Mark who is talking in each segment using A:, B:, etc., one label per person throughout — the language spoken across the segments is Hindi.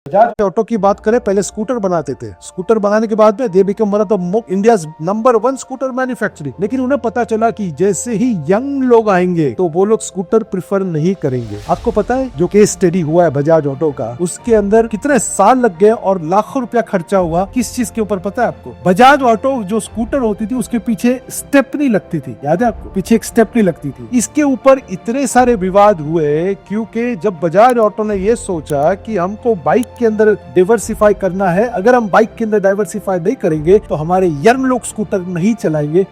A: बजाज ऑटो की बात करें, पहले स्कूटर बनाते थे। स्कूटर बनाने के बाद में they become one of the India's number 1 scooter manufacturing. लेकिन उन्हें पता चला कि जैसे ही यंग लोग आएंगे तो वो लोग स्कूटर प्रिफर नहीं करेंगे। आपको पता है जो केस स्टडी हुआ है बजाज ऑटो का, उसके अंदर कितने साल लग गए और लाखों रुपया खर्चा हुआ। किस चीज के ऊपर पता है आपको? बजाज ऑटो जो स्कूटर होती थी उसके पीछे स्टेपनी लगती थी, याद है आपको? पीछे एक स्टेपनी लगती थी। इसके ऊपर इतने सारे विवाद हुए क्योंकि जब बजाज ऑटो ने ये सोचा कि हमको बाइक के अंदर डाइवर्सिफाई करना है, अगर हम बाइक के अंदर डाइवर्सिफाई नहीं करेंगे तो हमारे यंग लोग स्कूटर नहीं चलाएंगे।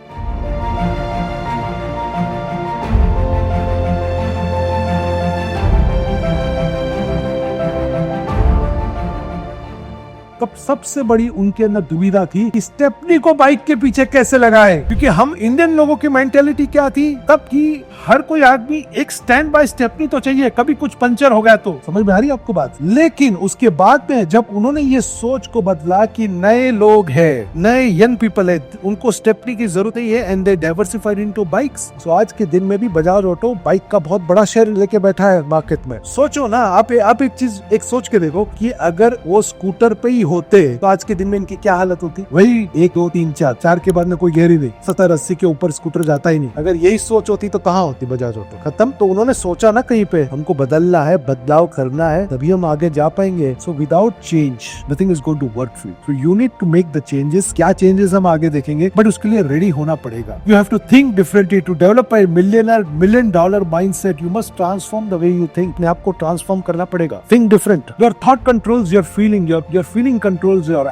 A: तब सबसे बड़ी उनके अंदर दुविधा थी कि स्टेपनी को बाइक के पीछे कैसे लगाए, क्योंकि हम इंडियन लोगों की मेंटेलिटी क्या थी तब की, हर कोई आदमी एक स्टैंड बाय स्टेपनी तो चाहिए, कभी कुछ पंचर हो गया तो। समझ में आ रही है आपको बात? लेकिन उसके बाद में जब उन्होंने ये सोच को बदला कि नए लोग हैं, नए यंग पीपल है, उनको स्टेपनी की जरूरत नहीं है, and they diversified into bikes. So आज के दिन में भी बजाज ऑटो बाइक का बहुत बड़ा शेयर लेके बैठा है मार्केट में। सोचो ना, आप एक चीज एक सोच के देखो कि अगर वो स्कूटर पे ही होते तो आज के दिन में इनकी क्या हालत होती? वही 1 2 3 4 के बाद में कोई गहरी नहीं, 70 80 के ऊपर स्कूटर जाता ही नहीं। अगर यही सोच होती तो कहाँ होती बजाज ऑटो? खत्म। तो उन्होंने सोचा ना कहीं पे हमको बदलना है, बदलाव करना है, तभी हम आगे जा पाएंगे। So without change nothing is going to work for you. So you need to make the changes. क्या चेंजेस हम आगे देखेंगे, बट उसके लिए रेडी होना पड़ेगा। You have to think differently to develop a $1 million mindset. You must transform the way you think. अपने आप को ट्रांसफॉर्म करना पड़ेगा। Think different. Your thought controls your feeling, your feeling controls your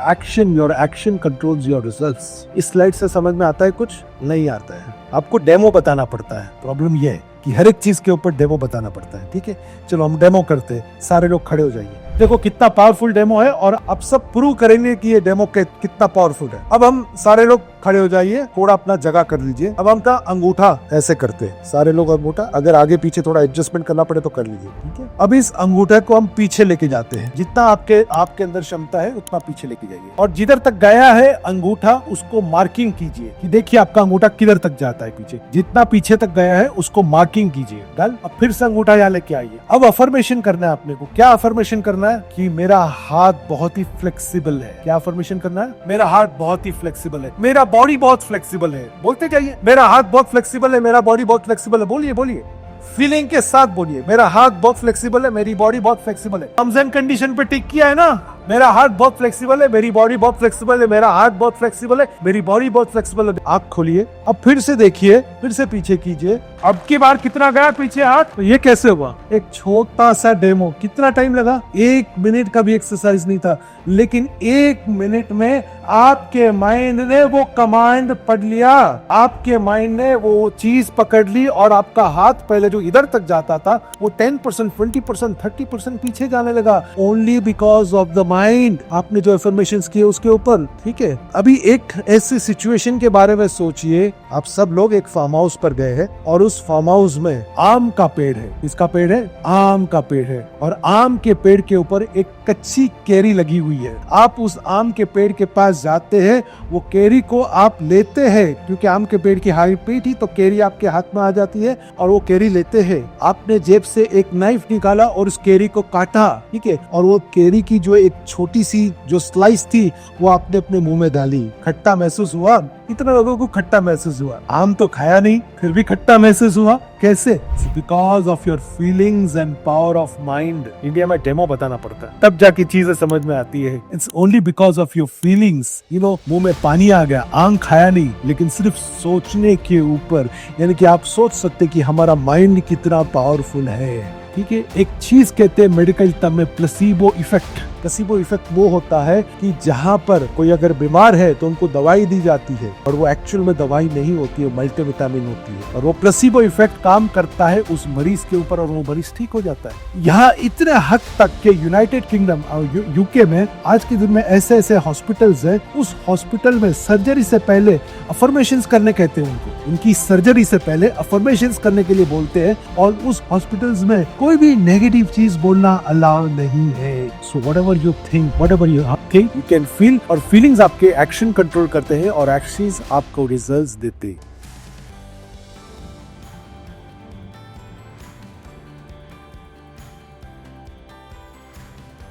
A: action controls your results। इस स्लाइड से समझ में आता है? कुछ नहीं आता है। आपको डेमो बताना पड़ता है। प्रॉब्लम ये है कि हर एक चीज के ऊपर डेमो बताना पड़ता है। ठीक है, चलो हम डेमो करते हैं। सारे लोग खड़े हो जाइए। देखो कितना पावरफुल डेमो है और अब सब प्रूव करेंगे कि ये डेमो कितना पावरफुल है। अब हम सारे लोग खड़े हो जाइए, थोड़ा अपना जगह कर लीजिए। अब हम का अंगूठा ऐसे करते हैं, सारे लोग अंगूठा, अगर आगे पीछे थोड़ा एडजस्टमेंट करना पड़े तो कर लीजिए। ठीक है, अब इस अंगूठे को हम पीछे लेके जाते हैं, जितना आपके अंदर क्षमता है उतना पीछे लेके जाइए, और जिधर तक गया है अंगूठा उसको मार्किंग कीजिए कि देखिए आपका अंगूठा किधर तक जाता है पीछे। जितना पीछे तक गया है उसको मार्किंग कीजिए। डन। अब फिर से अंगूठा यहाँ लेके आइए। अब अफर्मेशन करना है अपने को। क्या अफर्मेशन करना है? कि मेरा हाथ बहुत ही फ्लेक्सिबल है। क्या अफर्मेशन करना है? मेरा हाथ बहुत ही फ्लेक्सिबल है, मेरा बॉडी बहुत फ्लेक्सिबल है। बोलते जाइए, मेरा हाथ बहुत फ्लेक्सिबल है, मेरा बॉडी बहुत फ्लेक्सिबल है। बोलिए बोलिए, फीलिंग के साथ बोलिए, मेरा हाथ बहुत फ्लेक्सिबल है, मेरी बॉडी बहुत फ्लेक्सिबल है। टर्म्स एंड कंडीशन पे टिक किया है ना? मेरा हाथ बहुत फ्लेक्सिबल है, मेरी बॉडी बहुत फ्लेक्सिबल है, मेरा हाथ बहुत फ्लेक्सिबल है, मेरी बॉडी बहुत फ्लेक्सिबल है। आंख खोलिए, अब फिर से देखिए, फिर से पीछे कीजिए। अब की बार कितना गया पीछे हाथ? तो ये कैसे हुआ? एक छोटा सा डेमो। कितना टाइम लगा? 1 मिनट का भी एक्सरसाइज नहीं था, लेकिन 1 मिनट में आपके माइंड ने वो कमांड पढ़ लिया, आपके माइंड ने वो चीज पकड़ ली, और आपका हाथ पहले जो इधर तक जाता था वो 10%, 20%, 30% पीछे जाने लगा। Only because of the mind. आपने जो अफर्मेशंस किए उसके ऊपर। ठीक है, अभी एक ऐसी सिचुएशन के बारे में सोचिए। आप सब लोग एक फार्म हाउस पर गए हैं और उस फार्म हाउस में आम का पेड़ है। इसका पेड़ है? आम का पेड़ है, और आम के पेड़ के ऊपर एक कच्ची केरी लगी हुई है। आप उस आम के पेड़ के पास जाते हैं, वो केरी को आप लेते हैं, क्योंकि आम के पेड़ की हाइट पे थी तो केरी आपके हाथ में आ जाती है, और वो केरी लेते हैं। आपने जेब से एक नाइफ निकाला और उस केरी को काटा। ठीक है, और वो केरी की जो एक छोटी सी जो स्लाइस थी वो आपने अपने मुंह में डाली। खट्टा महसूस हुआ? कितने लोगों को खट्टा महसूस हुआ? आम तो खाया नहीं, फिर भी खट्टा महसूस हुआ। कैसे? Because of your feelings and power of mind. India में डेमो बताना पड़ता है, तब जाके चीजें समझ में आती है। It's only because of your feelings. You know, मुंह में पानी आ गया, आम खाया नहीं, लेकिन सिर्फ सोचने के ऊपर। यानी कि आप सोच सकते कि हमारा माइंड कितना पावरफुल है। ठीक है, एक चीज कहते हैं मेडिकल टर्म में प्लेसिबो इफेक्ट। प्लेसिबो इफेक्ट वो होता है कि जहाँ पर कोई अगर बीमार है तो उनको दवाई दी जाती है, और वो एक्चुअल में दवाई नहीं होती है, मल्टीविटामिन होती है, और वो प्लेसिबो इफेक्ट काम करता है उस मरीज के ऊपर और वो मरीज ठीक हो जाता है। यहाँ इतने हद तक के यूनाइटेड किंगडम और यूके में आज के दिन में ऐसे ऐसे हॉस्पिटल्स हैं, उस हॉस्पिटल में सर्जरी से पहले अफर्मेशंस करने कहते हैं उनको। उनकी सर्जरी से पहले अफर्मेशंस करने के लिए बोलते हैं, और उस हॉस्पिटल्स में कोई भी नेगेटिव चीज बोलना अलाउ नहीं है। So whatever you think, whatever you think, you can feel, और फीलिंग्स आपके एक्शन कंट्रोल करते हैं और एक्शंस आपको रिजल्ट्स देते हैं।